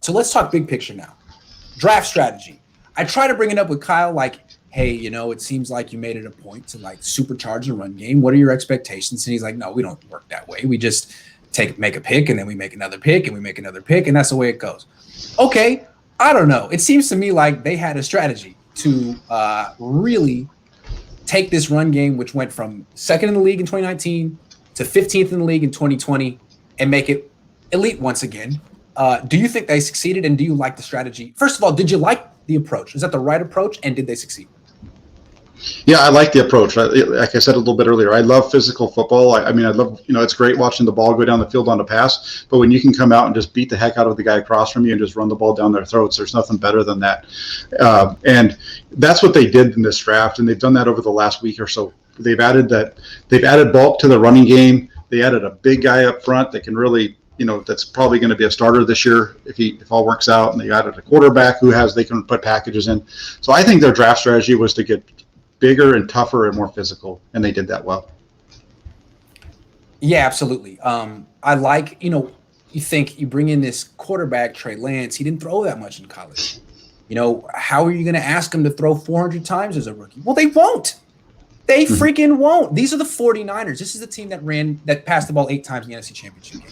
So let's talk big picture now. Draft strategy. I try to bring it up with Kyle, like, hey, it seems like you made it a point to like supercharge the run game. What are your expectations? And he's like, no, we don't work that way. We just make a pick, and then we make another pick, and we make another pick, and that's the way it goes. Okay, I don't know. It seems to me like they had a strategy to really take this run game, which went from second in the league in 2019 to 15th in the league in 2020, and make it elite once again. Do you think they succeeded, and do you like the strategy? First of all, did you like the approach? Is that the right approach, and did they succeed? Yeah, I like the approach. Like I said a little bit earlier, I love physical football. I love, it's great watching the ball go down the field on a pass, but when you can come out and just beat the heck out of the guy across from you and just run the ball down their throats, there's nothing better than that. And that's what they did in this draft, and they've done that over the last week or so. They've added bulk to the running game. They added a big guy up front that can really, that's probably going to be a starter this year if all works out. And they added a quarterback they can put packages in. So I think their draft strategy was to get bigger and tougher and more physical, and they did that well. Yeah, absolutely. I like, you think you bring in this quarterback, Trey Lance. He didn't throw that much in college. How are you going to ask him to throw 400 times as a rookie? Well, they won't. They freaking won't. These are the 49ers. This is the team that passed the ball 8 times in the NFC Championship game.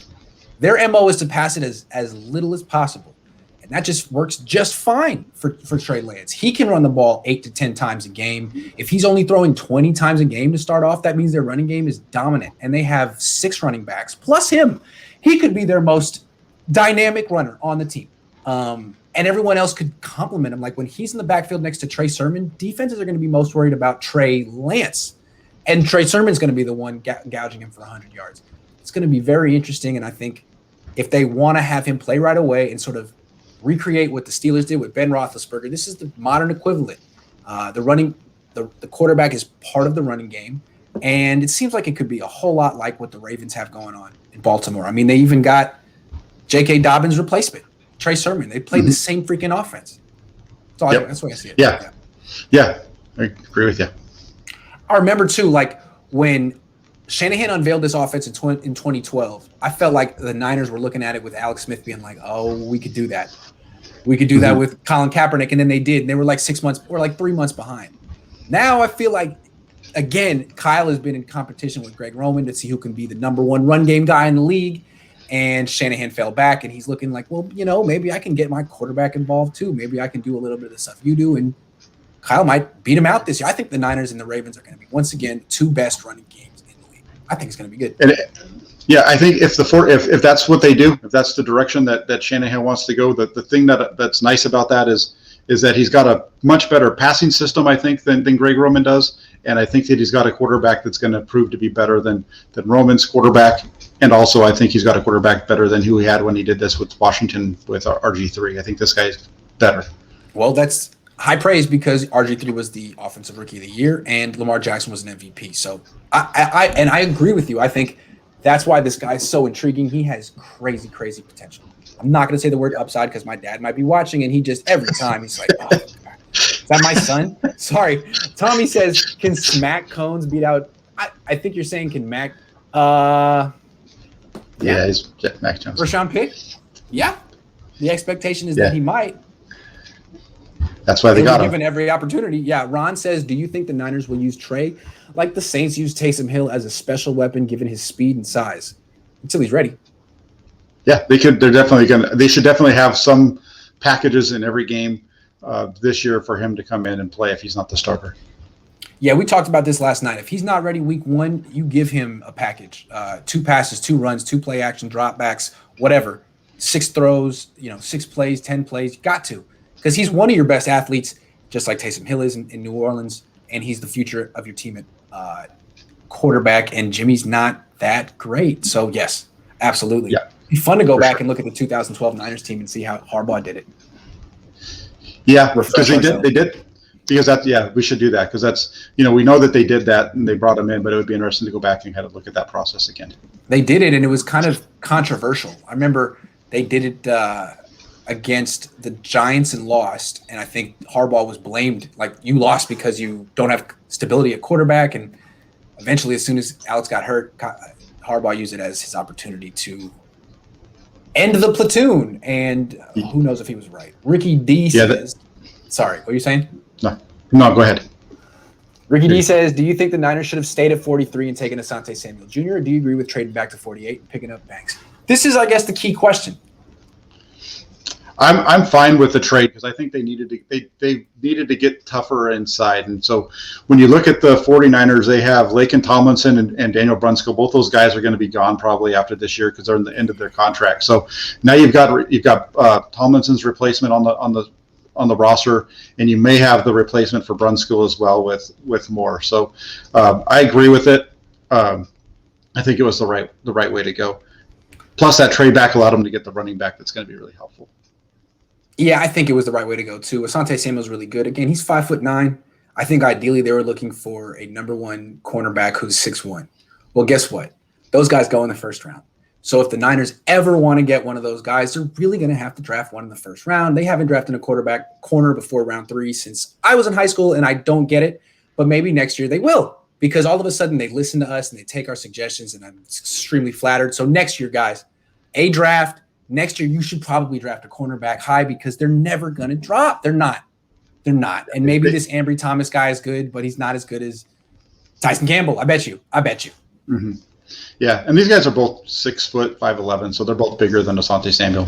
Their MO is to pass it as little as possible. And that just works just fine for Trey Lance. He can run the ball 8 to 10 times a game. If he's only throwing 20 times a game to start off, that means their running game is dominant. And they have 6 running backs plus him. He could be their most dynamic runner on the team. And everyone else could complement him. Like when he's in the backfield next to Trey Sermon, defenses are going to be most worried about Trey Lance. And Trey Sermon's going to be the one gouging him for 100 yards. It's going to be very interesting. And I think if they want to have him play right away and sort of recreate what the Steelers did with Ben Roethlisberger, this is the modern equivalent. The quarterback is part of the running game. And it seems like it could be a whole lot like what the Ravens have going on in Baltimore. I mean, they even got J.K. Dobbins' replacement, Trey Sermon. They played the same freaking offense. That's the way I see it. Yeah, I agree with you. I remember, too, like when Shanahan unveiled this offense in 2012, I felt like the Niners were looking at it with Alex Smith being like, oh, we could do that. We could do that with Colin Kaepernick, and then they did. And they were like 6 months or like 3 months behind. Now I feel like, again, Kyle has been in competition with Greg Roman to see who can be the number one run game guy in the league. And Shanahan fell back, and he's looking like, well, maybe I can get my quarterback involved too. Maybe I can do a little bit of the stuff you do. And Kyle might beat him out this year. I think the Niners and the Ravens are going to be, once again, 2 best running games in the league. I think it's going to be good. And I think if that's what they do, if that's the direction that Shanahan wants to go, the thing that's nice about that is that he's got a much better passing system, I think, than Greg Roman does. And I think that he's got a quarterback that's going to prove to be better than Roman's quarterback. And also, I think he's got a quarterback better than who he had when he did this with Washington with RG3. I think this guy's better. Well, that's high praise because RG3 was the offensive rookie of the year and Lamar Jackson was an MVP. So I agree with you. I think that's why this guy is so intriguing. He has crazy, crazy potential. I'm not going to say the word upside because my dad might be watching, and he just every time he's like, oh, is that my son? Sorry. Tommy says, can Smack Cones beat out? I think you're saying can Mac he's Mac Jones. Rashawn Pitt? Yeah. The expectation is that he might. That's why they got him. Given every opportunity. Yeah. Ron says, do you think the Niners will use Trey like the Saints used Taysom Hill as a special weapon given his speed and size until he's ready? Yeah, they could. They should definitely have some packages in every game this year for him to come in and play if he's not the starter. Yeah, we talked about this last night. If he's not ready week 1, you give him a package. 2 passes, 2 runs, 2 play action, dropbacks, whatever. 6 throws, 6 plays, 10 plays. You got to. Because he's one of your best athletes, just like Taysom Hill is in New Orleans, and he's the future of your team at quarterback, and Jimmy's not that great. So, yes, absolutely. Yeah. It'd be fun to go back and look at the 2012 Niners team and see how Harbaugh did it. Yeah, because they did. Because we should do that because that's, we know that they did that and they brought him in, but it would be interesting to go back and kind of look at that process again. They did it, and it was kind of controversial. I remember they did it against the Giants and lost, and I think Harbaugh was blamed. Like, you lost because you don't have stability at quarterback, and eventually, as soon as Alex got hurt, Harbaugh used it as his opportunity to end of the platoon. And who knows if he was right. Ricky D says, sorry, what are you saying? No, go ahead. Ricky D says, do you think the Niners should have stayed at 43 and taken Asante Samuel Jr., or do you agree with trading back to 48 and picking up Banks? This is, I guess, the key question. I'm fine with the trade because I think they needed to get tougher inside. And so when you look at the 49ers, they have Laken Tomlinson and Daniel Brunskill. Both those guys are going to be gone probably after this year because they're in the end of their contract. So now you've got Tomlinson's replacement on the roster, and you may have the replacement for Brunskill as well with Moore. So I agree with it. I think it was the right way to go. Plus, that trade back allowed them to get the running back that's going to be really helpful. Yeah, I think it was the right way to go too. Asante Samuel's really good. Again, he's 5'9". I think ideally they were looking for a number one cornerback who's 6'1". Well, guess what? Those guys go in the first round. So if the Niners ever want to get one of those guys, they're really going to have to draft one in the first round. They haven't drafted a corner before round 3 since I was in high school, and I don't get it. But maybe next year they will, because all of a sudden they listen to us and they take our suggestions, and I'm extremely flattered. So next year, guys, a draft. Next year, you should probably draft a cornerback high because they're never going to drop. They're not. And maybe this Ambry Thomas guy is good, but he's not as good as Tyson Campbell. I bet you. Mm-hmm. Yeah, and these guys are both 6 foot, 5'11", so they're both bigger than Asante Samuel.